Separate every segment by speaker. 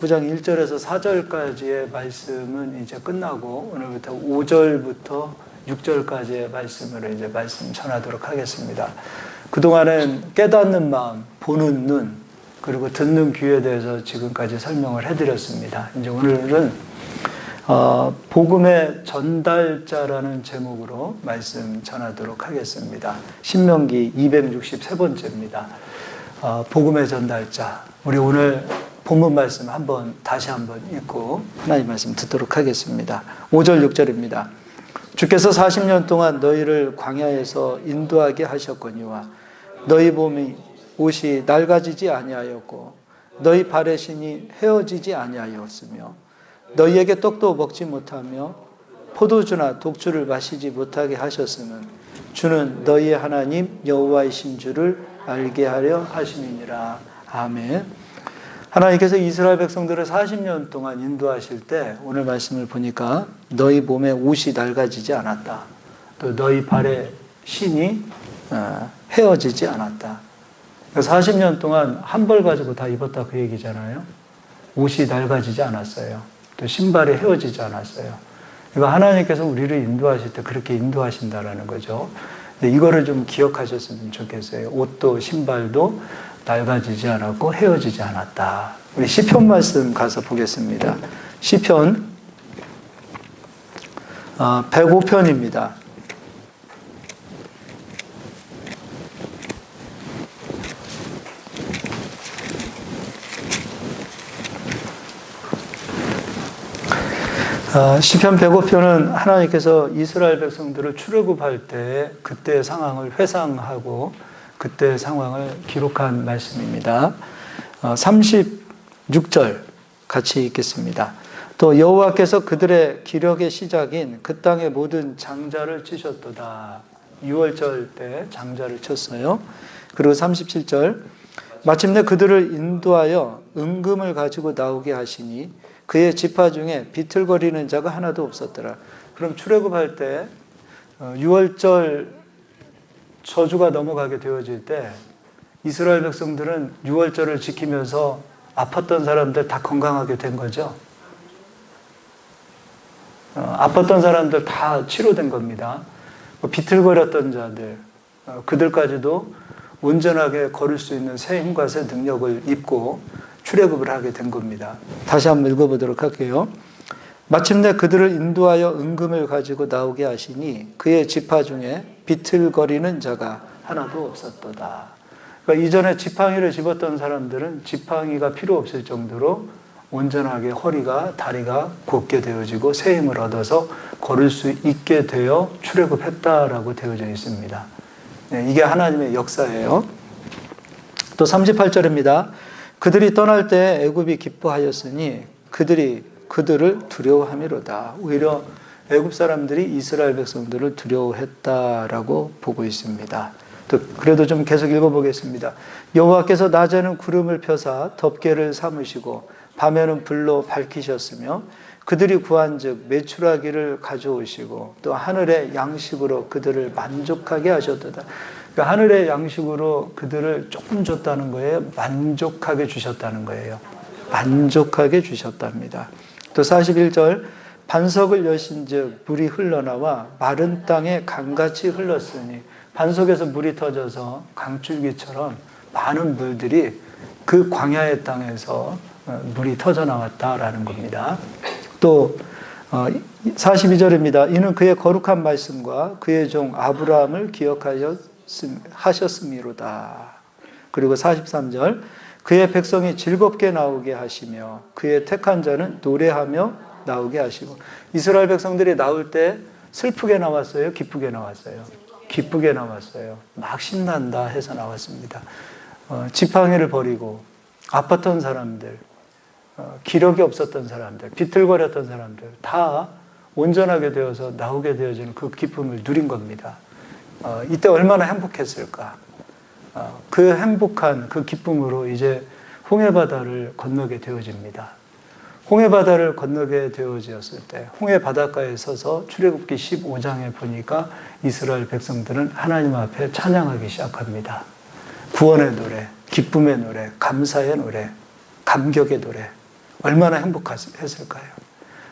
Speaker 1: 9장 1절에서 4절까지의 말씀은 이제 끝나고 오늘부터 5절부터 6절까지의 말씀으로 이제 말씀 전하도록 하겠습니다. 그동안은 깨닫는 마음, 보는 눈, 그리고 듣는 귀에 대해서 지금까지 설명을 해드렸습니다. 이제 오늘은 복음의 전달자라는 제목으로 말씀 전하도록 하겠습니다. 신명기 263번째입니다. 복음의 전달자. 우리 오늘 본문 말씀 다시 한번 읽고 하나님 말씀 듣도록 하겠습니다. 5절 6절입니다. 주께서 40년 동안 너희를 광야에서 인도하게 하셨거니와 너희 몸이 옷이 낡아지지 아니하였고 너희 발의 신이 헤어지지 아니하였으며 너희에게 떡도 먹지 못하며 포도주나 독주를 마시지 못하게 하셨으면 주는 너희의 하나님 여호와이신 줄을 알게 하려 하심이니라. 아멘. 하나님께서 이스라엘 백성들을 40년 동안 인도하실 때 오늘 말씀을 보니까 너희 몸에 옷이 낡아지지 않았다. 또 너희 발의 신이 헤어지지 않았다. 40년 동안 한 벌 가지고 다 입었다 그 얘기잖아요. 옷이 낡아지지 않았어요. 또 신발이 헤어지지 않았어요. 이거 하나님께서 우리를 인도하실 때 그렇게 인도하신다라는 거죠. 근데 이거를 좀 기억하셨으면 좋겠어요. 옷도 신발도 낡아지지 않았고 헤어지지 않았다. 우리 시편 말씀 가서 보겠습니다. 시편 105편입니다. 시편 105편은 하나님께서 이스라엘 백성들을 출애굽할 때 그때의 상황을 회상하고 그때의 상황을 기록한 말씀입니다. 36절 같이 읽겠습니다. 또 여호와께서 그들의 기력의 시작인 그 땅의 모든 장자를 치셨도다. 6월절 때 장자를 쳤어요. 그리고 37절 마침내 그들을 인도하여 은금을 가지고 나오게 하시니 그의 지파 중에 비틀거리는 자가 하나도 없었더라. 그럼 출애굽할 때 6월절 저주가 넘어가게 되어질 때 이스라엘 백성들은 6월절을 지키면서 아팠던 사람들 다 건강하게 된 거죠. 아팠던 사람들 다 치료된 겁니다. 비틀거렸던 자들, 그들까지도 온전하게 걸을 수 있는 새 힘과 새 능력을 입고 출애굽을 하게 된 겁니다. 다시 한번 읽어보도록 할게요. 마침내 그들을 인도하여 은금을 가지고 나오게 하시니 그의 지파 중에 비틀거리는 자가 하나도 없었도다. 그러니까 이전에 지팡이를 집었던 사람들은 지팡이가 필요 없을 정도로 온전하게 허리가 다리가 곧게 되어지고 새 힘을 얻어서 걸을 수 있게 되어 출애굽했다라고 되어져 있습니다. 네, 이게 하나님의 역사예요. 또 38절입니다. 그들이 떠날 때 애굽이 기뻐하였으니 그들을 두려워함이로다. 오히려 애굽 사람들이 이스라엘 백성들을 두려워했다라고 보고 있습니다. 또 그래도 좀 계속 읽어보겠습니다. 여호와께서 낮에는 구름을 펴사 덮개를 삼으시고 밤에는 불로 밝히셨으며 그들이 구한즉 메추라기를 가져오시고 또 하늘의 양식으로 그들을 만족하게 하셨도다. 그러니까 하늘의 양식으로 그들을 조금 줬다는 거예요. 만족하게 주셨다는 거예요. 만족하게 주셨답니다. 또 41절 반석을 여신즉 물이 흘러나와 마른 땅에 강같이 흘렀으니 반석에서 물이 터져서 강줄기처럼 많은 물들이 그 광야의 땅에서 물이 터져 나왔다라는 겁니다. 또 42절입니다. 이는 그의 거룩한 말씀과 그의 종 아브라함을 기억하셨음이로다. 그리고 43절 그의 백성이 즐겁게 나오게 하시며 그의 택한 자는 노래하며 나오게 하시고. 이스라엘 백성들이 나올 때 슬프게 나왔어요? 기쁘게 나왔어요? 기쁘게 나왔어요. 막 신난다 해서 나왔습니다. 지팡이를 버리고 아팠던 사람들, 기력이 없었던 사람들, 비틀거렸던 사람들 다 온전하게 되어서 나오게 되어지는 그 기쁨을 누린 겁니다. 이때 얼마나 행복했을까. 그 행복한 그 기쁨으로 이제 홍해바다를 건너게 되어집니다. 홍해바다를 건너게 되어졌을 때 홍해바닷가에 서서 출애굽기 15장에 보니까 이스라엘 백성들은 하나님 앞에 찬양하기 시작합니다. 구원의 노래, 기쁨의 노래, 감사의 노래, 감격의 노래, 얼마나 행복했을까요?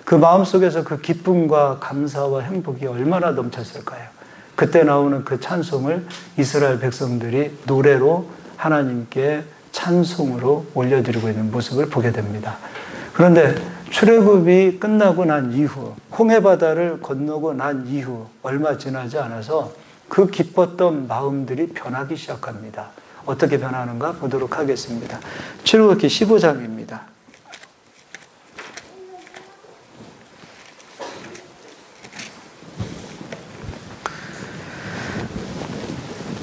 Speaker 1: 그 마음속에서 그 기쁨과 감사와 행복이 얼마나 넘쳤을까요? 그때 나오는 그 찬송을 이스라엘 백성들이 노래로 하나님께 찬송으로 올려드리고 있는 모습을 보게 됩니다. 그런데 출애굽이 끝나고 난 이후, 홍해바다를 건너고 난 이후 얼마 지나지 않아서 그 기뻤던 마음들이 변하기 시작합니다. 어떻게 변하는가 보도록 하겠습니다. 출애굽기 15장입니다.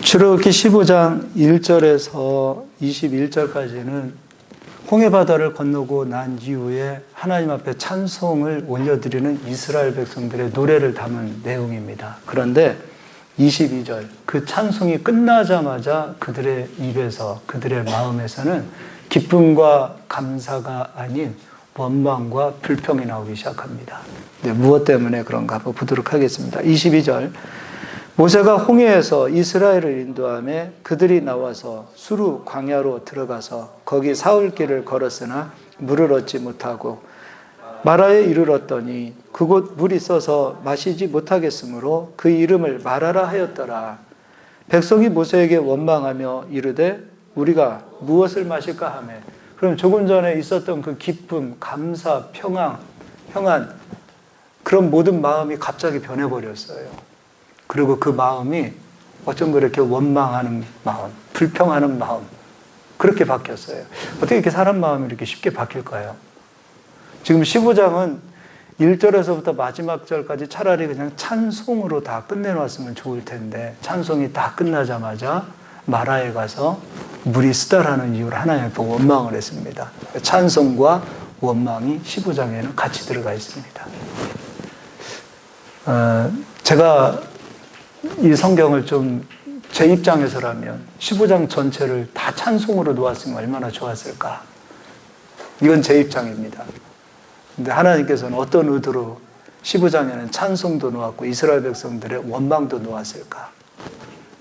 Speaker 1: 출애굽기 15장 1절에서 21절까지는 홍해바다를 건너고 난 이후에 하나님 앞에 찬송을 올려드리는 이스라엘 백성들의 노래를 담은 내용입니다. 그런데 22절, 그 찬송이 끝나자마자 그들의 입에서, 그들의 마음에서는 기쁨과 감사가 아닌 원망과 불평이 나오기 시작합니다. 네, 무엇 때문에 그런가 한번 보도록 하겠습니다. 22절, 모세가 홍해에서 이스라엘을 인도하며 그들이 나와서 수르 광야로 들어가서 거기 사흘길을 걸었으나 물을 얻지 못하고 마라에 이르렀더니 그곳 물이 써서 마시지 못하겠으므로 그 이름을 마라라 하였더라. 백성이 모세에게 원망하며 이르되 우리가 무엇을 마실까 하며, 그럼 조금 전에 있었던 그 기쁨, 감사, 평안 그런 모든 마음이 갑자기 변해버렸어요. 그리고 그 마음이 어쩜 그렇게 원망하는 마음, 불평하는 마음, 그렇게 바뀌었어요. 어떻게 이렇게 사람 마음이 이렇게 쉽게 바뀔까요? 지금 15장은 1절에서부터 마지막 절까지 차라리 그냥 찬송으로 다 끝내놨으면 좋을 텐데, 찬송이 다 끝나자마자 마라에 가서 물이 쓰다라는 이유로 하나님 앞에 원망을 했습니다. 찬송과 원망이 15장에는 같이 들어가 있습니다. 제가 이 성경을 좀 제 입장에서라면 15장 전체를 다 찬송으로 놓았으면 얼마나 좋았을까. 이건 제 입장입니다. 근데 하나님께서는 어떤 의도로 15장에는 찬송도 놓았고 이스라엘 백성들의 원망도 놓았을까.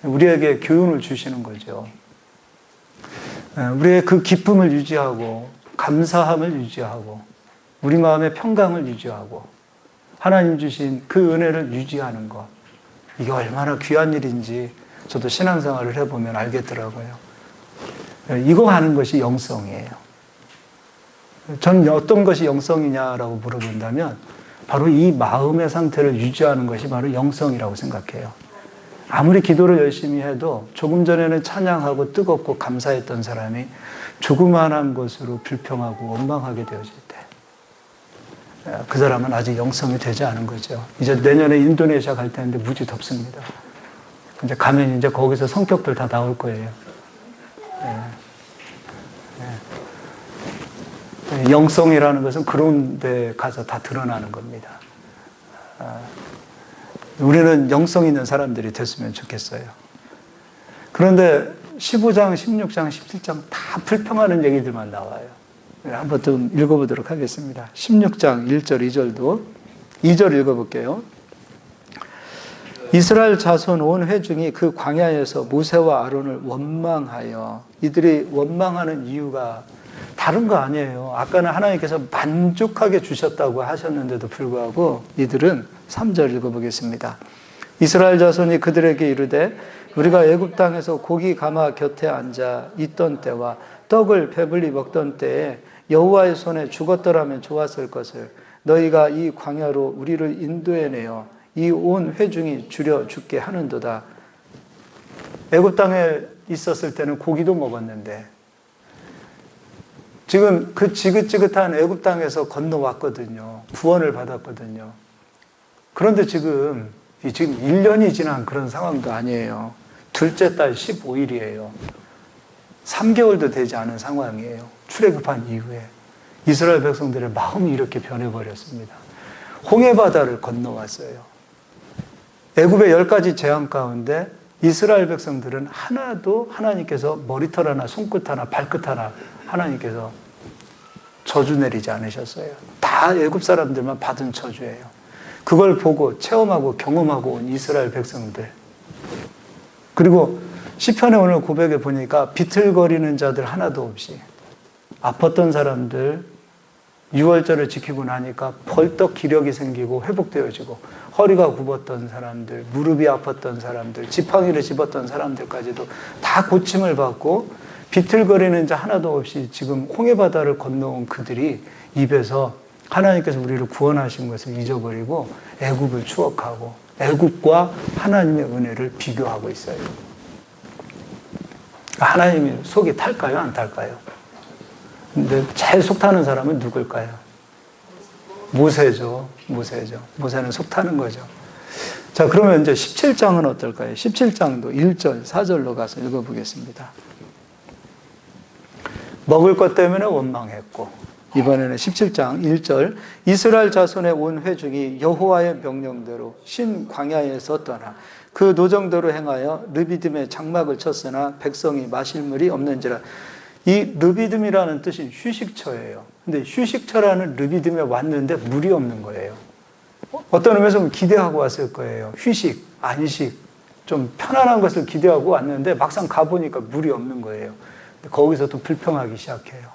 Speaker 1: 우리에게 교훈을 주시는 거죠. 우리의 그 기쁨을 유지하고 감사함을 유지하고 우리 마음의 평강을 유지하고 하나님 주신 그 은혜를 유지하는 것, 이게 얼마나 귀한 일인지 저도 신앙생활을 해보면 알겠더라고요. 이거 하는 것이 영성이에요. 저는 어떤 것이 영성이냐라고 물어본다면 바로 이 마음의 상태를 유지하는 것이 바로 영성이라고 생각해요. 아무리 기도를 열심히 해도 조금 전에는 찬양하고 뜨겁고 감사했던 사람이 조그마한 것으로 불평하고 원망하게 되어질 때 그 사람은 아직 영성이 되지 않은 거죠. 이제 내년에 인도네시아 갈 텐데 무지 덥습니다. 이제 가면 이제 거기서 성격들 다 나올 거예요. 영성이라는 것은 그런 데 가서 다 드러나는 겁니다. 우리는 영성 있는 사람들이 됐으면 좋겠어요. 그런데 15장, 16장, 17장 다 불평하는 얘기들만 나와요. 한번 좀 읽어보도록 하겠습니다. 16장 1절, 2절도 2절 읽어볼게요. 이스라엘 자손 온 회중이 그 광야에서 모세와 아론을 원망하여, 이들이 원망하는 이유가 다른 거 아니에요. 아까는 하나님께서 만족하게 주셨다고 하셨는데도 불구하고 이들은 3절 읽어보겠습니다. 이스라엘 자손이 그들에게 이르되 우리가 애굽 땅에서 고기 가마 곁에 앉아 있던 때와 떡을 배불리 먹던 때에 여호와의 손에 죽었더라면 좋았을 것을 너희가 이 광야로 우리를 인도해내어 이 온 회중이 줄여 죽게 하는도다. 애굽 땅에 있었을 때는 고기도 먹었는데 지금 그 지긋지긋한 애굽 땅에서 건너왔거든요. 구원을 받았거든요. 그런데 지금 1년이 지난 그런 상황도 아니에요. 둘째 달 15일이에요. 3개월도 되지 않은 상황이에요. 출애굽한 이후에 이스라엘 백성들의 마음이 이렇게 변해버렸습니다. 홍해바다를 건너왔어요. 애굽의 10가지 재앙 가운데 이스라엘 백성들은 하나도 하나님께서 머리털 하나, 손끝 하나, 발끝 하나 하나님께서 저주 내리지 않으셨어요. 다 애굽 사람들만 받은 저주예요. 그걸 보고 체험하고 경험하고 온 이스라엘 백성들. 그리고 시편의 오늘 고백에 보니까 비틀거리는 자들 하나도 없이, 아팠던 사람들, 유월절을 지키고 나니까 벌떡 기력이 생기고 회복되어지고, 허리가 굽었던 사람들, 무릎이 아팠던 사람들, 지팡이를 집었던 사람들까지도 다 고침을 받고, 비틀거리는 자 하나도 없이 지금 홍해바다를 건너온 그들이 입에서 하나님께서 우리를 구원하신 것을 잊어버리고 애굽을 추억하고 애굽과 하나님의 은혜를 비교하고 있어요. 하나님이 속이 탈까요? 안 탈까요? 근데 제일 속 타는 사람은 누굴까요? 모세죠. 모세는 속 타는 거죠. 자, 그러면 이제 17장은 어떨까요? 17장도 1절, 4절로 가서 읽어보겠습니다. 먹을 것 때문에 원망했고, 이번에는 17장 1절, 이스라엘 자손의 온 회중이 여호와의 명령대로 신 광야에서 떠나 그 노정대로 행하여 르비딤에 장막을 쳤으나 백성이 마실 물이 없는지라. 이 르비딤이라는 뜻이 휴식처예요. 근데 휴식처라는 르비딤에 왔는데 물이 없는 거예요. 어떤 의미에서 기대하고 왔을 거예요. 휴식, 안식, 좀 편안한 것을 기대하고 왔는데 막상 가보니까 물이 없는 거예요. 거기서 또 불평하기 시작해요.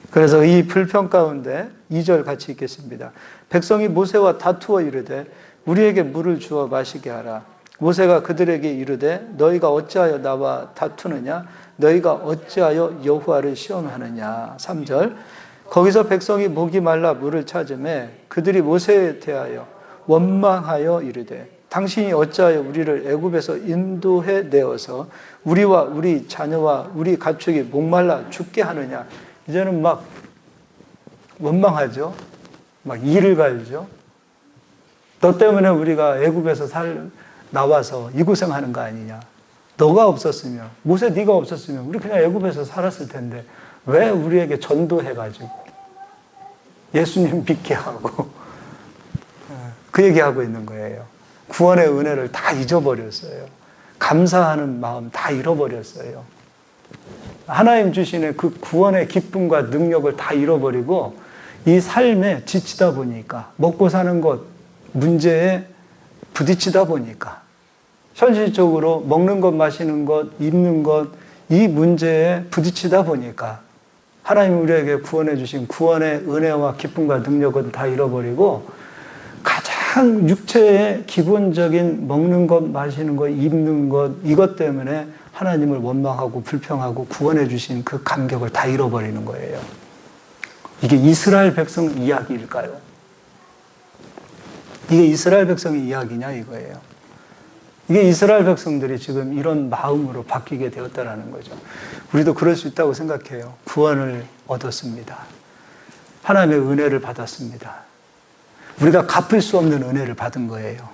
Speaker 1: 그래서 이 불평 가운데 2절 같이 읽겠습니다. 백성이 모세와 다투어 이르되 우리에게 물을 주어 마시게 하라. 모세가 그들에게 이르되 너희가 어찌하여 나와 다투느냐? 너희가 어찌하여 여호와를 시험하느냐? 3절, 거기서 백성이 목이 말라 물을 찾으매 그들이 모세에 대하여 원망하여 이르되 당신이 어찌하여 우리를 애굽에서 인도해 내어서 우리와 우리 자녀와 우리 가축이 목말라 죽게 하느냐? 이제는 막 원망하죠. 막 이를 갈죠. 너 때문에 우리가 애굽에서 나와서 이 고생하는 거 아니냐? 너가 없었으면, 모세 네가 없었으면 우리 그냥 애굽에서 살았을 텐데 왜 우리에게 전도해가지고 예수님 믿게 하고 그 얘기하고 있는 거예요. 구원의 은혜를 다 잊어버렸어요. 감사하는 마음 다 잃어버렸어요. 하나님 주시는 그 구원의 기쁨과 능력을 다 잃어버리고 이 삶에 지치다 보니까, 먹고 사는 것 문제에 부딪히다 보니까, 현실적으로 먹는 것, 마시는 것, 입는 것, 이 문제에 부딪히다 보니까 하나님 우리에게 구원해 주신 구원의 은혜와 기쁨과 능력은 다 잃어버리고 가장 육체의 기본적인 먹는 것, 마시는 것, 입는 것, 이것 때문에 하나님을 원망하고 불평하고 구원해 주신 그 감격을 다 잃어버리는 거예요. 이게 이스라엘 백성 이야기일까요? 이게 이스라엘 백성의 이야기냐 이거예요. 이게 이스라엘 백성들이 지금 이런 마음으로 바뀌게 되었다는 거죠. 우리도 그럴 수 있다고 생각해요. 구원을 얻었습니다. 하나님의 은혜를 받았습니다. 우리가 갚을 수 없는 은혜를 받은 거예요.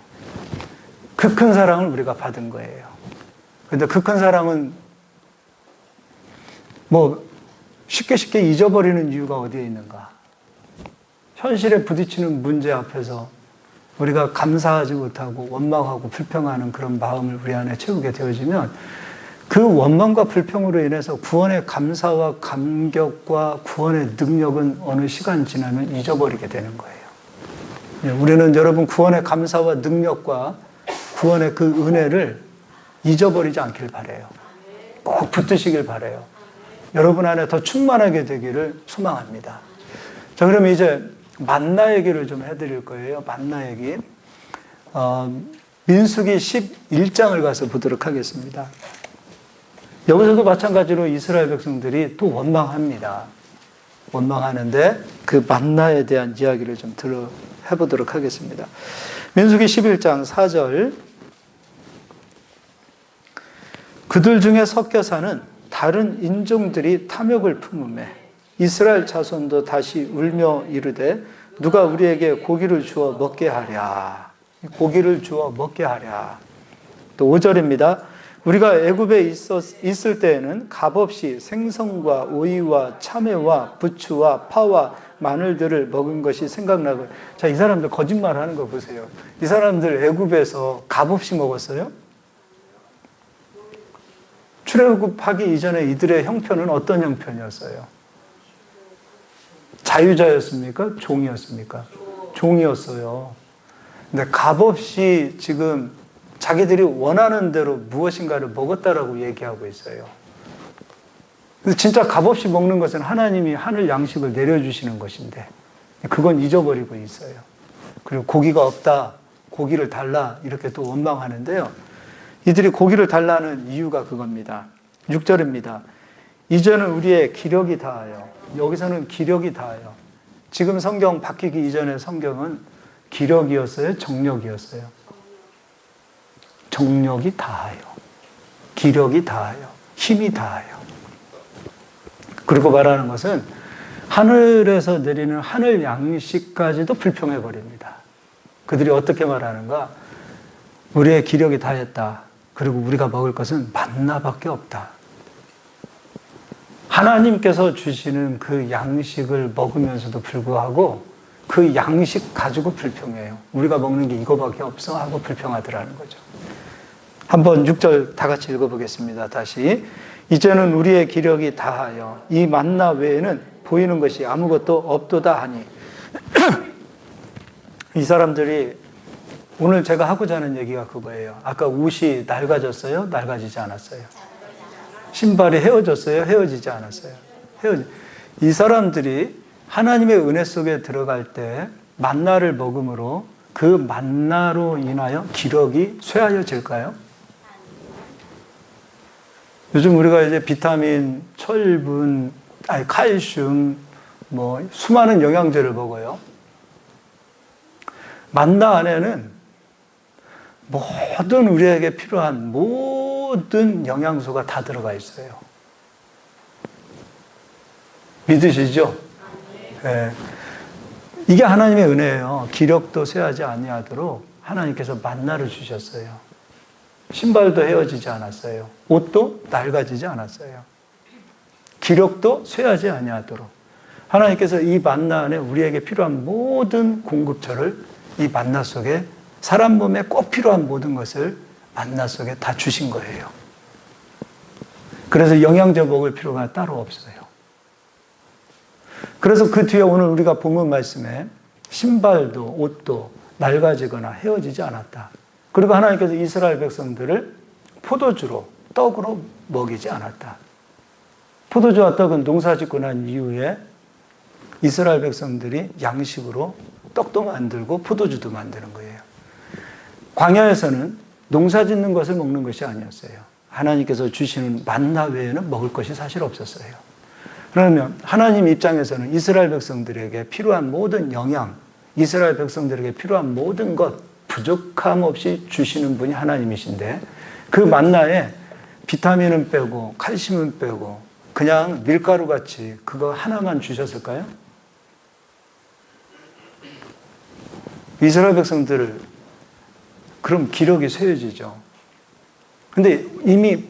Speaker 1: 그 큰 사랑을 우리가 받은 거예요. 그런데 그 큰 사랑은 뭐 쉽게 잊어버리는 이유가 어디에 있는가? 현실에 부딪히는 문제 앞에서 우리가 감사하지 못하고 원망하고 불평하는 그런 마음을 우리 안에 채우게 되어지면 그 원망과 불평으로 인해서 구원의 감사와 감격과 구원의 능력은 어느 시간 지나면 잊어버리게 되는 거예요. 우리는 여러분 구원의 감사와 능력과 구원의 그 은혜를 잊어버리지 않길 바라요. 꼭 붙드시길 바라요. 여러분 안에 더 충만하게 되기를 소망합니다. 자, 그러면 이제 만나 얘기를 좀 해드릴 거예요. 만나 얘기. 민수기 11장을 가서 보도록 하겠습니다. 여기서도 마찬가지로 이스라엘 백성들이 또 원망합니다. 원망하는데 그 만나에 대한 이야기를 좀 해보도록 하겠습니다. 민수기 11장 4절. 그들 중에 섞여 사는 다른 인종들이 탐욕을 품음에 이스라엘 자손도 다시 울며 이르되 누가 우리에게 고기를 주어 먹게 하랴. 고기를 주어 먹게 하랴. 또 5절입니다. 우리가 애굽에 있을 때에는 값없이 생선과 오이와 참외와 부추와 파와 마늘들을 먹은 것이 생각나고. 자, 이 사람들 거짓말하는 거 보세요. 이 사람들 애굽에서 값없이 먹었어요? 출애굽하기 이전에 이들의 형편은 어떤 형편이었어요? 자유자였습니까? 종이었습니까? 종이었어요. 근데 값없이 지금 자기들이 원하는 대로 무엇인가를 먹었다라고 얘기하고 있어요. 근데 진짜 값없이 먹는 것은 하나님이 하늘 양식을 내려주시는 것인데 그건 잊어버리고 있어요. 그리고 고기가 없다, 고기를 달라 이렇게 또 원망하는데요. 이들이 고기를 달라는 이유가 그겁니다. 6절입니다. 이제는 우리의 기력이 다하여. 여기서는 기력이 다하여. 지금 성경 바뀌기 이전의 성경은 기력이었어요? 정력이었어요? 정력이 다하여. 기력이 다하여. 힘이 다하여. 그리고 말하는 것은 하늘에서 내리는 하늘 양식까지도 불평해 버립니다. 그들이 어떻게 말하는가? 우리의 기력이 다했다. 그리고 우리가 먹을 것은 만나밖에 없다. 하나님께서 주시는 그 양식을 먹으면서도 불구하고 그 양식 가지고 불평해요. 우리가 먹는 게 이거밖에 없어 하고 불평하더라는 거죠. 한번 6절 다 같이 읽어보겠습니다. 다시. 이제는 우리의 기력이 다하여 이 만나 외에는 보이는 것이 아무것도 없도다 하니. 이 사람들이 오늘 제가 하고자 하는 얘기가 그거예요. 아까 옷이 낡아졌어요? 낡아지지 않았어요? 신발이 헤어졌어요? 헤어지지 않았어요? 이 사람들이 하나님의 은혜 속에 들어갈 때 만나를 먹음으로 그 만나로 인하여 기력이 쇠하여질까요? 요즘 우리가 이제 비타민, 철분, 칼슘, 수많은 영양제를 먹어요. 만나 안에는 모든 우리에게 필요한 모든 영양소가 다 들어가 있어요. 믿으시죠? 네. 이게 하나님의 은혜예요. 기력도 쇠하지 아니하도록 하나님께서 만나를 주셨어요. 신발도 헤어지지 않았어요. 옷도 낡아지지 않았어요. 기력도 쇠하지 아니하도록 하나님께서 이 만나 안에 우리에게 필요한 모든 공급처를 이 만나 속에 사람 몸에 꼭 필요한 모든 것을 만나 속에 다 주신 거예요. 그래서 영양제 먹을 필요가 따로 없어요. 그래서 그 뒤에 오늘 우리가 본문 말씀에 신발도 옷도 낡아지거나 헤어지지 않았다. 그리고 하나님께서 이스라엘 백성들을 포도주로 떡으로 먹이지 않았다. 포도주와 떡은 농사 짓고 난 이후에 이스라엘 백성들이 양식으로 떡도 만들고 포도주도 만드는 거예요. 광야에서는 농사 짓는 것을 먹는 것이 아니었어요. 하나님께서 주시는 만나 외에는 먹을 것이 사실 없었어요. 그러면 하나님 입장에서는 이스라엘 백성들에게 필요한 모든 영양, 이스라엘 백성들에게 필요한 모든 것, 부족함 없이 주시는 분이 하나님이신데 그 만나에 비타민은 빼고 칼슘은 빼고 그냥 밀가루같이 그거 하나만 주셨을까요? 이스라엘 백성들 그럼 기력이 쇠해지죠. 근데 이미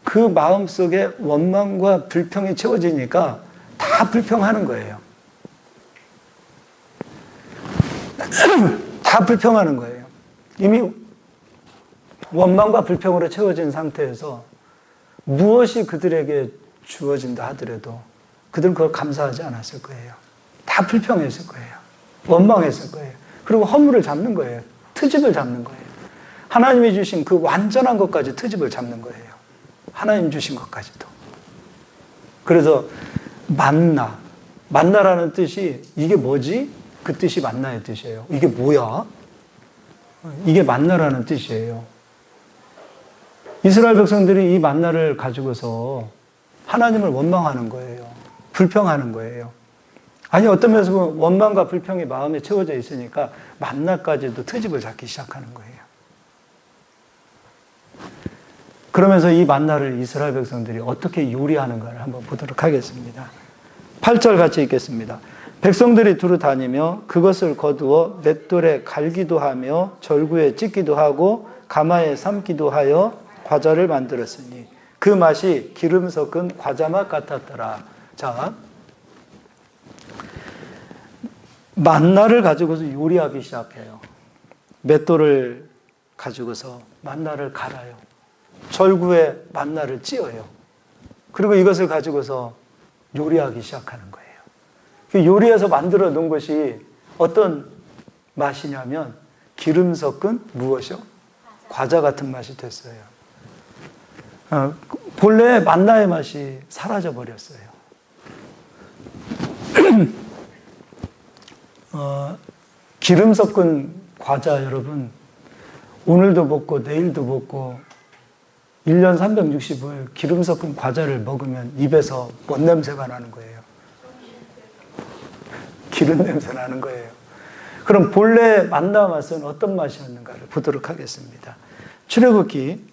Speaker 1: 그 마음속에 원망과 불평이 채워지니까 다 불평하는 거예요. 다 불평하는 거예요. 이미 원망과 불평으로 채워진 상태에서 무엇이 그들에게 주어진다 하더라도 그들은 그걸 감사하지 않았을 거예요. 다 불평했을 거예요. 원망했을 거예요. 그리고 허물을 잡는 거예요. 트집을 잡는 거예요. 하나님이 주신 그 완전한 것까지 트집을 잡는 거예요. 하나님 주신 것까지도. 그래서 만나라는 뜻이 이게 뭐지? 그 뜻이 만나의 뜻이에요. 이게 뭐야? 이게 만나라는 뜻이에요. 이스라엘 백성들이 이 만나를 가지고서 하나님을 원망하는 거예요. 불평하는 거예요. 아니 어떤 면에서 보면 원망과 불평이 마음에 채워져 있으니까 만나까지도 트집을 잡기 시작하는 거예요. 그러면서 이 만나를 이스라엘 백성들이 어떻게 요리하는가를 한번 보도록 하겠습니다. 8절 같이 읽겠습니다. 백성들이 두루 다니며 그것을 거두어 맷돌에 갈기도 하며 절구에 찢기도 하고 가마에 삶기도 하여 과자를 만들었으니 그 맛이 기름 섞은 과자 맛 같았더라. 자, 만나를 가지고서 요리하기 시작해요. 맷돌을 가지고서 만나를 갈아요. 절구에 만나를 찧어요. 그리고 이것을 가지고서 요리하기 시작하는 거예요. 그 요리해서 만들어 놓은 것이 어떤 맛이냐면 기름 섞은 무엇이요? 과자 같은 맛이 됐어요. 본래 만나의 맛이 사라져 버렸어요. 기름 섞은 과자 여러분, 오늘도 먹고 내일도 먹고 1년 365일 기름 섞은 과자를 먹으면 입에서 뭔 냄새가 나는 거예요? 기름 냄새 나는 거예요. 그럼 본래 만나 맛은 어떤 맛이었는가를 보도록 하겠습니다. 출애굽기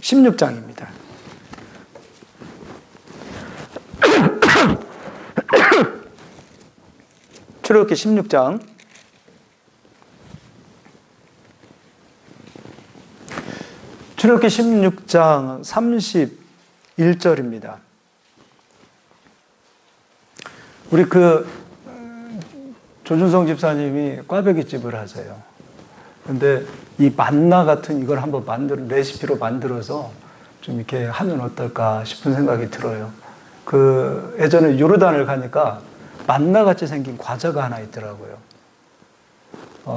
Speaker 1: 16장입니다. 출애굽기 16장 31절입니다. 우리 조준성 집사님이 꽈배기집을 하세요. 근데 이 만나 같은 이걸 한번 레시피로 만들어서 좀 이렇게 하면 어떨까 싶은 생각이 들어요. 예전에 요르단을 가니까 만나 같이 생긴 과자가 하나 있더라고요.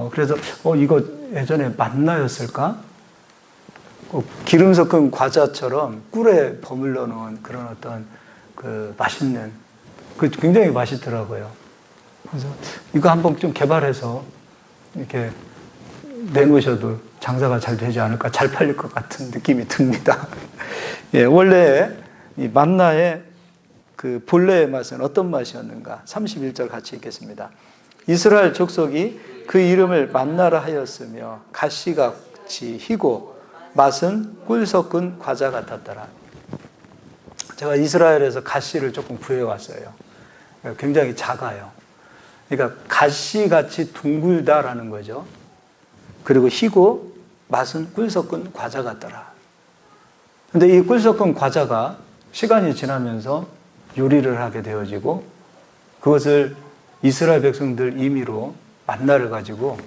Speaker 1: 그래서 이거 예전에 만나였을까? 기름 섞은 과자처럼 꿀에 버물러 놓은 그런 어떤 맛있는, 굉장히 맛있더라고요. 그래서 이거 한번 좀 개발해서 이렇게 내놓으셔도 장사가 잘 되지 않을까, 잘 팔릴 것 같은 느낌이 듭니다. 예, 원래 이 만나의 본래의 맛은 어떤 맛이었는가? 31절 같이 읽겠습니다. 이스라엘 족속이 그 이름을 만나라 하였으며 가시같이 희고 맛은 꿀 섞은 과자 같았더라. 제가 이스라엘에서 가시를 조금 구해왔어요. 굉장히 작아요. 그러니까 가시같이 둥글다라는 거죠. 그리고 희고 맛은 꿀 섞은 과자 같더라. 근데 이 꿀 섞은 과자가 시간이 지나면서 요리를 하게 되어지고 그것을 이스라엘 백성들 임의로 만나를 가지고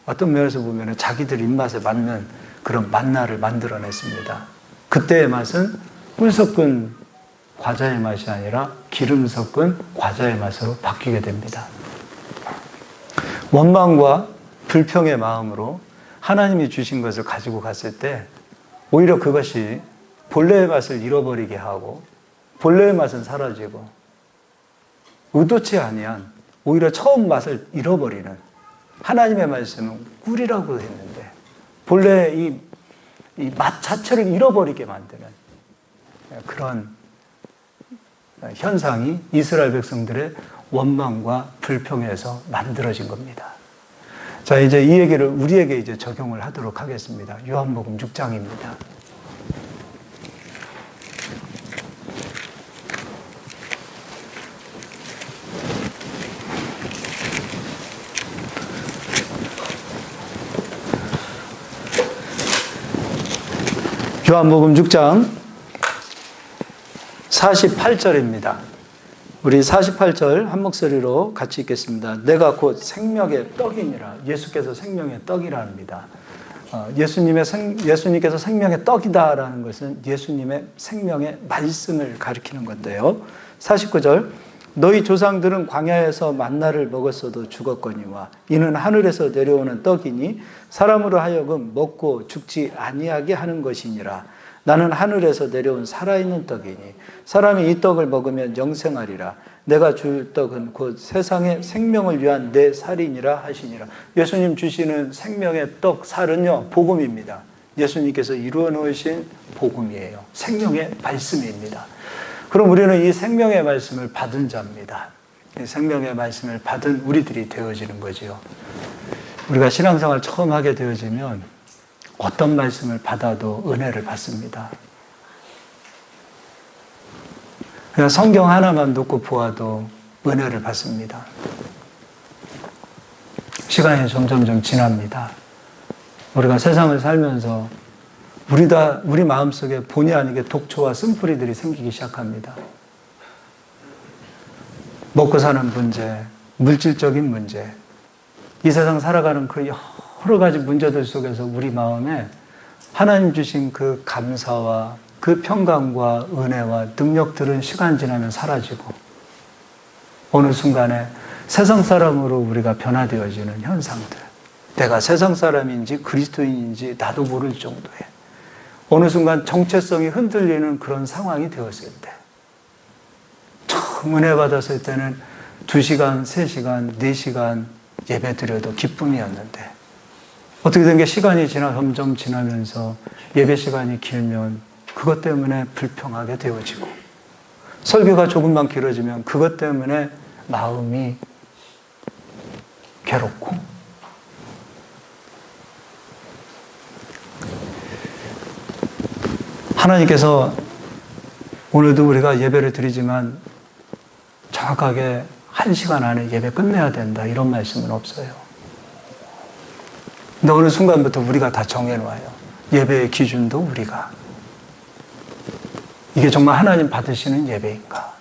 Speaker 1: 어떤 면에서 보면 자기들 입맛에 맞는 그런 만나를 만들어냈습니다. 그때의 맛은 꿀 섞은 과자의 맛이 아니라 기름 섞은 과자의 맛으로 바뀌게 됩니다. 원망과 불평의 마음으로 하나님이 주신 것을 가지고 갔을 때 오히려 그것이 본래의 맛을 잃어버리게 하고 본래의 맛은 사라지고 의도치 아니한 오히려 처음 맛을 잃어버리는, 하나님의 말씀은 꿀이라고 했는데 본래 이 맛 자체를 잃어버리게 만드는 그런 현상이 이스라엘 백성들의 원망과 불평에서 만들어진 겁니다. 자, 이제 이 얘기를 우리에게 이제 적용을 하도록 하겠습니다. 요한복음 6장입니다. 요한복음 6장 48절입니다. 우리 48절 한 목소리로 같이 읽겠습니다. 내가 곧 생명의 떡이니라. 예수께서 생명의 떡이라 합니다. 예수님께서 생명의 떡이다라는 것은 예수님의 생명의 말씀을 가리키는 건데요. 49절 너희 조상들은 광야에서 만나를 먹었어도 죽었거니와 이는 하늘에서 내려오는 떡이니 사람으로 하여금 먹고 죽지 아니하게 하는 것이니라. 나는 하늘에서 내려온 살아있는 떡이니 사람이 이 떡을 먹으면 영생하리라. 내가 줄 떡은 곧 세상의 생명을 위한 내 살이니라 하시니라. 예수님 주시는 생명의 떡, 살은요 복음입니다. 예수님께서 이루어 놓으신 복음이에요. 생명의 말씀입니다. 그럼 우리는 이 생명의 말씀을 받은 자입니다. 이 생명의 말씀을 받은 우리들이 되어지는 거지요. 우리가 신앙생활 처음 하게 되어지면 어떤 말씀을 받아도 은혜를 받습니다. 그냥 성경 하나만 놓고 보아도 은혜를 받습니다. 시간이 점점 지납니다. 우리가 세상을 살면서 우리 마음속에 본의 아니게 독초와 쓴뿌리들이 생기기 시작합니다. 먹고 사는 문제, 물질적인 문제, 이 세상 살아가는 그 여러 가지 문제들 속에서 우리 마음에 하나님 주신 그 감사와 그 평강과 은혜와 능력들은 시간 지나면 사라지고 어느 순간에 세상 사람으로 우리가 변화되어지는 현상들, 내가 세상 사람인지 그리스도인인지 나도 모를 정도의 어느 순간 정체성이 흔들리는 그런 상황이 되었을 때, 처음 은혜 받았을 때는 2시간, 3시간, 4시간 예배 드려도 기쁨이었는데, 어떻게 된 게 시간이 점점 지나면서 예배 시간이 길면 그것 때문에 불평하게 되어지고, 설교가 조금만 길어지면 그것 때문에 마음이 괴롭고, 하나님께서 오늘도 우리가 예배를 드리지만 정확하게 1시간 안에 예배 끝내야 된다, 이런 말씀은 없어요. 근데 어느 순간부터 우리가 다 정해놔요. 예배의 기준도 우리가. 이게 정말 하나님 받으시는 예배인가?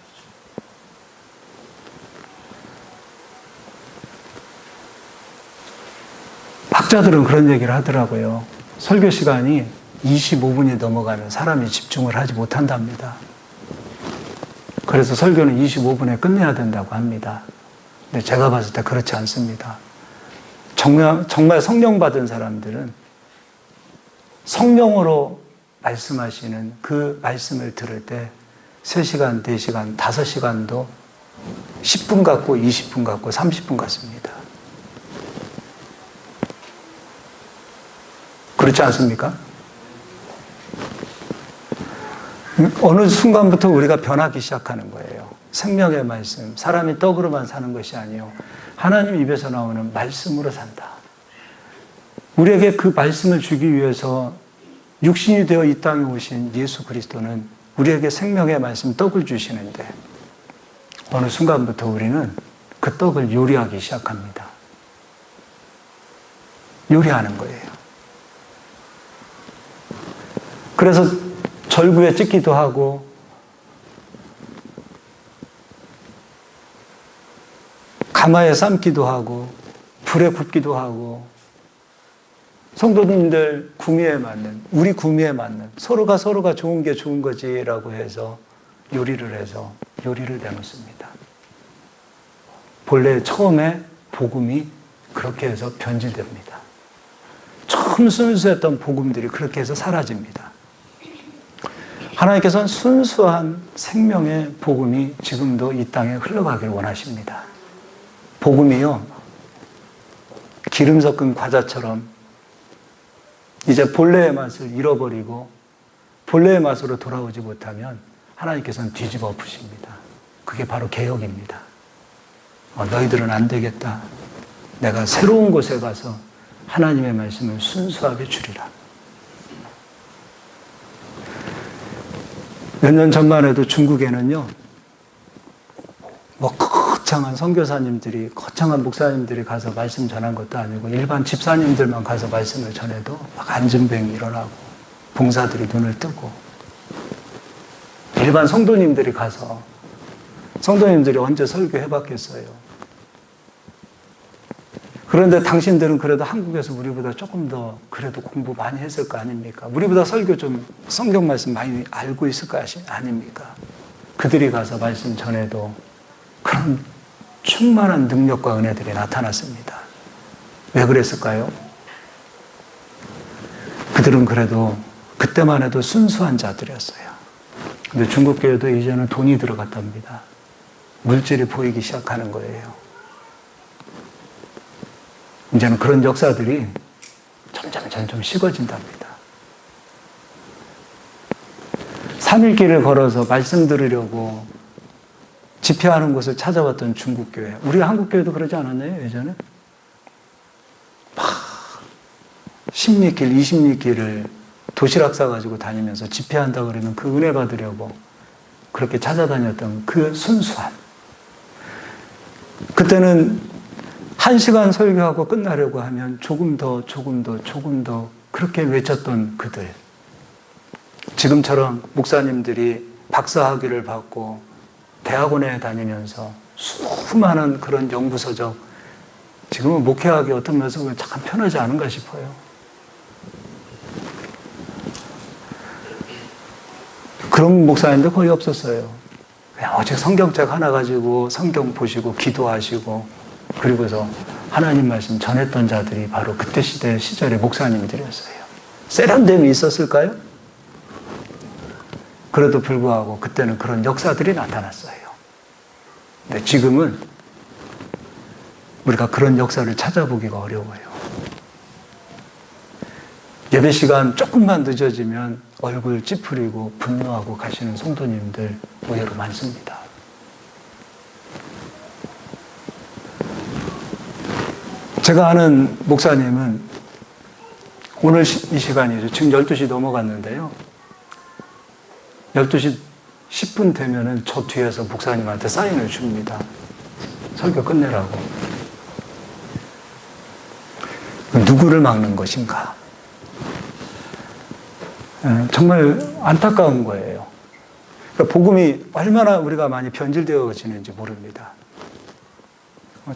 Speaker 1: 학자들은 그런 얘기를 하더라고요. 설교 시간이 25분이 넘어가면 사람이 집중을 하지 못한답니다. 그래서 설교는 25분에 끝내야 된다고 합니다. 근데 제가 봤을 때 그렇지 않습니다. 정말 성령 받은 사람들은 성령으로 말씀하시는 그 말씀을 들을 때 3시간, 4시간, 5시간도 10분 같고 20분 같고 30분 같습니다. 그렇지 않습니까? 어느 순간부터 우리가 변하기 시작하는 거예요. 생명의 말씀, 사람이 떡으로만 사는 것이 아니요, 하나님 입에서 나오는 말씀으로 산다. 우리에게 그 말씀을 주기 위해서 육신이 되어 이 땅에 오신 예수 그리스도는 우리에게 생명의 말씀, 떡을 주시는데, 어느 순간부터 우리는 그 떡을 요리하기 시작합니다. 요리하는 거예요. 그래서 절구에 찍기도 하고, 가마에 삶기도 하고, 불에 굽기도 하고, 성도님들 구미에 맞는, 우리 구미에 맞는, 서로가 좋은 게 좋은 거지라고 해서 요리를 내놓습니다. 본래 처음에 복음이 그렇게 해서 변질됩니다. 처음 순수했던 복음들이 그렇게 해서 사라집니다. 하나님께서는 순수한 생명의 복음이 지금도 이 땅에 흘러가길 원하십니다. 복음이요, 기름 섞은 과자처럼 이제 본래의 맛을 잃어버리고 본래의 맛으로 돌아오지 못하면 하나님께서는 뒤집어 엎으십니다. 그게 바로 개혁입니다. 너희들은 안 되겠다. 내가 새로운 곳에 가서 하나님의 말씀을 순수하게 주리라. 몇 년 전만 해도 중국에는요, 거창한 선교사님들이, 거창한 목사님들이 가서 말씀 전한 것도 아니고 일반 집사님들만 가서 말씀을 전해도 막 안진뱅이 일어나고 봉사들이 눈을 뜨고, 일반 성도님들이 가서, 성도님들이 언제 설교해봤겠어요. 그런데 당신들은 그래도 한국에서 우리보다 조금 더 그래도 공부 많이 했을 거 아닙니까? 우리보다 설교 좀, 성경 말씀 많이 알고 있을 거 아닙니까? 그들이 가서 말씀 전해도 그런 충만한 능력과 은혜들이 나타났습니다. 왜 그랬을까요? 그들은 그래도 그때만 해도 순수한 자들이었어요. 근데 중국 교회도 이제는 돈이 들어갔답니다. 물질이 보이기 시작하는 거예요. 이제는 그런 역사들이 점점 식어진답니다. 3일길을 걸어서 말씀 들으려고 집회하는 곳을 찾아왔던 중국교회. 우리 한국교회도 그러지 않았나요, 예전에? 막 10리 길, 20리 길을 도시락 싸가지고 다니면서 집회한다 그러면 그 은혜 받으려고 그렇게 찾아다녔던 그 순수함. 그때는 1시간 설교하고 끝나려고 하면 조금 더 그렇게 외쳤던 그들. 지금처럼 목사님들이 박사학위를 받고 대학원에 다니면서 수많은 그런 연구서적, 지금은 목회하기 어떤 면에서 잠깐 편하지 않은가 싶어요. 그런 목사님들 거의 없었어요. 그냥 오직 성경책 하나 가지고 성경 보시고 기도하시고, 그리고서 하나님 말씀 전했던 자들이 바로 그때 시절의 목사님들이었어요. 세련됨이 있었을까요? 그래도 불구하고 그때는 그런 역사들이 나타났어요. 근데 지금은 우리가 그런 역사를 찾아보기가 어려워요. 예배 시간 조금만 늦어지면 얼굴 찌푸리고 분노하고 가시는 성도님들 의외로 많습니다. 제가 아는 목사님은 오늘 이 시간이죠. 지금 12시 넘어갔는데요. 12시 10분 되면은 저 뒤에서 목사님한테 사인을 줍니다. 설교 끝내라고. 누구를 막는 것인가? 정말 안타까운 거예요. 그러니까 복음이 얼마나 우리가 많이 변질되어지는지 모릅니다.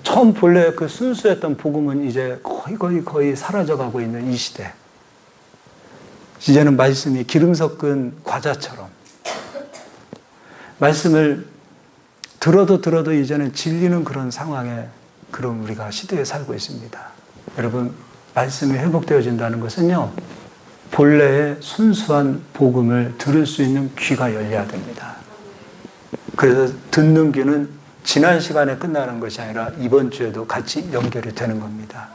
Speaker 1: 처음 본래 그 순수했던 복음은 이제 거의 사라져가고 있는 이 시대. 이제는 말씀이 기름 섞은 과자처럼 말씀을 들어도 이제는 질리는 그런 상황에 그런 우리가 시대에 살고 있습니다. 여러분, 말씀이 회복되어진다는 것은요, 본래의 순수한 복음을 들을 수 있는 귀가 열려야 됩니다. 그래서 듣는 귀는 지난 시간에 끝나는 것이 아니라 이번 주에도 같이 연결이 되는 겁니다.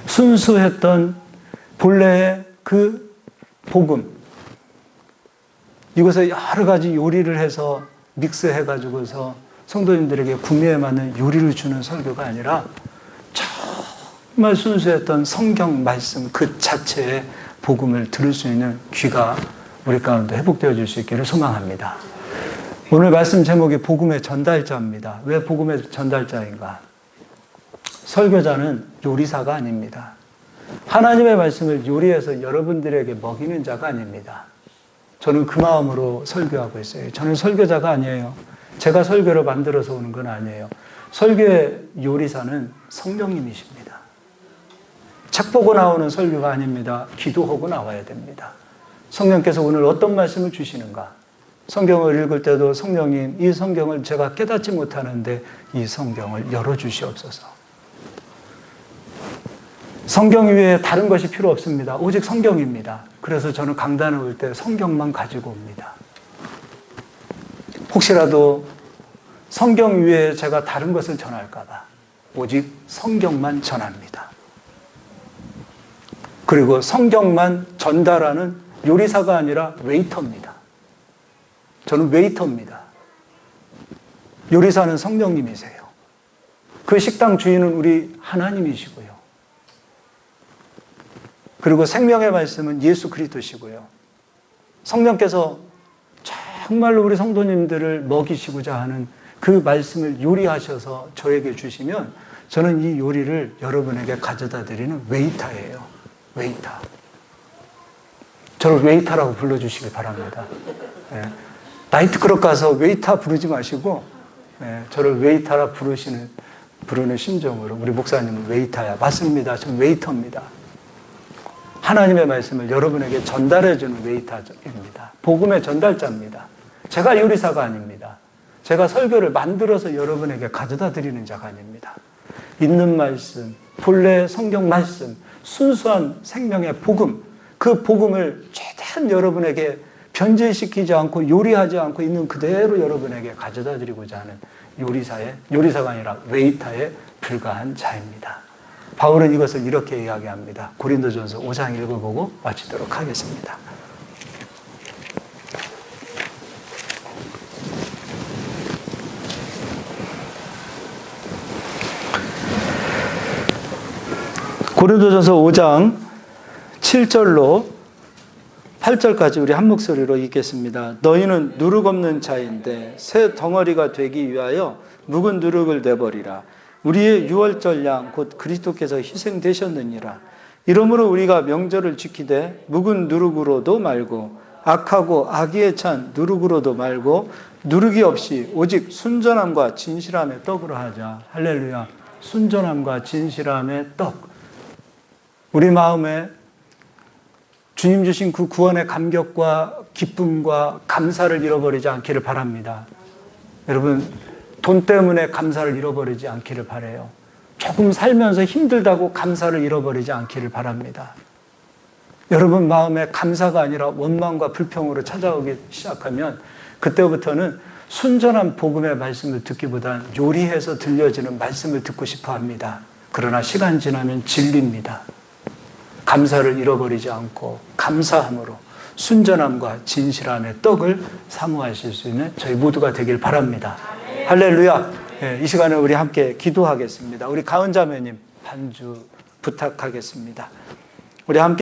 Speaker 1: 순수했던 본래의 그 복음, 이것을 여러 가지 요리를 해서 믹스해가지고서 성도님들에게 구미에 맞는 요리를 주는 설교가 아니라 정말 순수했던 성경 말씀 그 자체의 복음을 들을 수 있는 귀가 우리 가운데 회복되어질 수 있기를 소망합니다. 오늘 말씀 제목이 복음의 전달자입니다. 왜 복음의 전달자인가? 설교자는 요리사가 아닙니다. 하나님의 말씀을 요리해서 여러분들에게 먹이는 자가 아닙니다. 저는 그 마음으로 설교하고 있어요. 저는 설교자가 아니에요. 제가 설교를 만들어서 오는 건 아니에요. 설교의 요리사는 성령님이십니다. 책 보고 나오는 설교가 아닙니다. 기도하고 나와야 됩니다. 성령께서 오늘 어떤 말씀을 주시는가? 성경을 읽을 때도 성령님, 이 성경을 제가 깨닫지 못하는데 이 성경을 열어주시옵소서. 성경 위에 다른 것이 필요 없습니다. 오직 성경입니다. 그래서 저는 강단에 올 때 성경만 가지고 옵니다. 혹시라도 성경 위에 제가 다른 것을 전할까 봐 오직 성경만 전합니다. 그리고 성경만 전달하는 요리사가 아니라 웨이터입니다. 저는 웨이터입니다. 요리사는 성령님이세요. 그 식당 주인은 우리 하나님이시고요. 그리고 생명의 말씀은 예수 그리스도시고요. 성령께서 정말로 우리 성도님들을 먹이시고자 하는 그 말씀을 요리하셔서 저에게 주시면 저는 이 요리를 여러분에게 가져다 드리는 웨이터예요. 웨이터. 저를 웨이터라고 불러주시기 바랍니다. 네. 나이트클럽 가서 웨이터 부르지 마시고 저를 웨이터라 부르는 심정으로 우리 목사님은 웨이터야. 맞습니다. 전 웨이터입니다. 하나님의 말씀을 여러분에게 전달해주는 웨이터입니다. 복음의 전달자입니다. 제가 요리사가 아닙니다. 제가 설교를 만들어서 여러분에게 가져다 드리는 자가 아닙니다. 있는 말씀, 본래 성경 말씀, 순수한 생명의 복음, 그 복음을 최대한 여러분에게 변질시키지 않고 요리하지 않고 있는 그대로 여러분에게 가져다 드리고자 하는 요리사가 아니라 웨이터에 불과한 자입니다. 바울은 이것을 이렇게 이야기합니다. 고린도전서 5장 읽어보고 마치도록 하겠습니다. 고린도전서 5장 7절로 8절까지 우리 한 목소리로 읽겠습니다. 너희는 누룩 없는 자인데 새 덩어리가 되기 위하여 묵은 누룩을 내버리라. 우리의 유월절 양 곧 그리스도께서 희생되셨느니라. 이러므로 우리가 명절을 지키되 묵은 누룩으로도 말고 악하고 악의에 찬 누룩으로도 말고 누룩이 없이 오직 순전함과 진실함의 떡으로 하자. 할렐루야. 순전함과 진실함의 떡. 우리 마음에 주님 주신 그 구원의 감격과 기쁨과 감사를 잃어버리지 않기를 바랍니다. 여러분, 돈 때문에 감사를 잃어버리지 않기를 바라요. 조금 살면서 힘들다고 감사를 잃어버리지 않기를 바랍니다. 여러분 마음에 감사가 아니라 원망과 불평으로 찾아오기 시작하면 그때부터는 순전한 복음의 말씀을 듣기보다는 요리해서 들려지는 말씀을 듣고 싶어 합니다. 그러나 시간 지나면 질립니다. 감사를 잃어버리지 않고 감사함으로 순전함과 진실함의 떡을 사모하실 수 있는 저희 모두가 되길 바랍니다. 할렐루야. 이 시간에 우리 함께 기도하겠습니다. 우리 가은 자매님 반주 부탁하겠습니다. 우리 함께